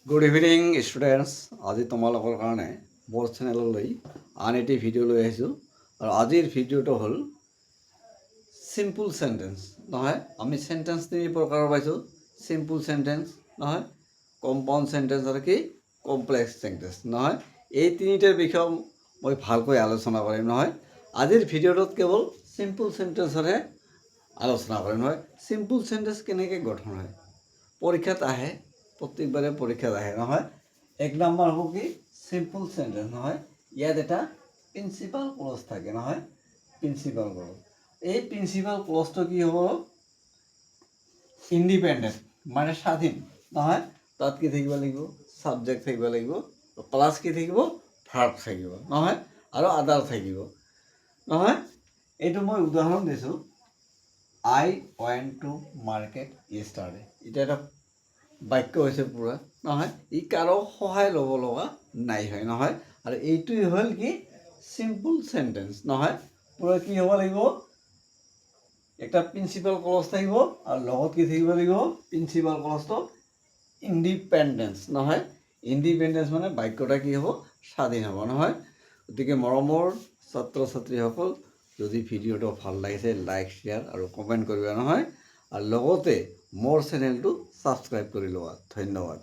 Good evening students. আজি তোমালোকৰ কাৰণে মোৰ চেনেললৈ আন এটি ভিডিঅ' লৈ আহিছোঁ আৰু আজিৰ ভিডিঅ'টো হ'ল চিম্পুল চেণ্টেন্স নহয়। আমি চেণ্টেন্স তিনি প্ৰকাৰৰ পাইছোঁ। চিম্পুল চেণ্টেন্স নহয়, কম্পাউণ্ড চেণ্টেন্স আৰু কি কমপ্লেক্স চেণ্টেন্স নহয়। এই তিনিটাৰ বিষয়ে মই ভালকৈ আলোচনা কৰিম নহয়। আজিৰ ভিডিঅ'টোত কেৱল চিম্পুল চেণ্টেন্সৰহে আলোচনা কৰিম নহয়। চিম্পুল চেণ্টেন্স কেনেকৈ গঠন হয়, পৰীক্ষাত আহে, প্ৰত্যেকবাৰে পৰীক্ষাত আহে নহয়। এক নম্বৰ হ'ব কি চিম্পুল চেণ্টেন্স নহয়। ইয়াত এটা প্ৰিন্সিপাল ক্লজ থাকে নহয়। প্ৰিন্সিপাল ক্লজ, এই প্ৰিন্সিপাল ক্লজটো কি হ'ব, ইণ্ডিপেণ্ডেণ্ট মানে স্বাধীন নহয়। তাত কি থাকিব লাগিব, ছাবজেক্ট থাকিব লাগিব, প্লাছ কি থাকিব, ভাৰ্ব থাকিব নহয়, আৰু আদাৰ থাকিব নহয়। এইটো মই উদাহৰণ দিছোঁ, আই ৱেণ্ট টু মাৰ্কেট য়েষ্টাৰডে। এতিয়া এটা বাক্য হৈছে পূৰা নহয়, ই কাৰো সহায় ল'ব লগা নাই হয় নহয়। আৰু এইটোৱে হ'ল কি চিম্পুল চেণ্টেন্স নহয়। পূৰা কি হ'ব লাগিব, একটা প্ৰিন্সিপাল ক্লজ থাকিব আৰু লগত কি থাকিব লাগিব, প্ৰিন্সিপাল ক্লজটো ইণ্ডিপেণ্ডেঞ্চ নহয়। ইণ্ডিপেণ্ডেঞ্চ মানে বাক্যটা কি হ'ব, স্বাধীন হ'ব নহয়। গতিকে মৰমৰ ছাত্ৰ ছাত্ৰীসকল, যদি ভিডিঅ'টো ভাল লাগিছে লাইক শ্বেয়াৰ আৰু কমেণ্ট কৰিবা নহয়, আৰু লগতে মোৰ চেনেলটো ছাবস্ক্ৰাইব কৰি লোৱা। ধন্যবাদ।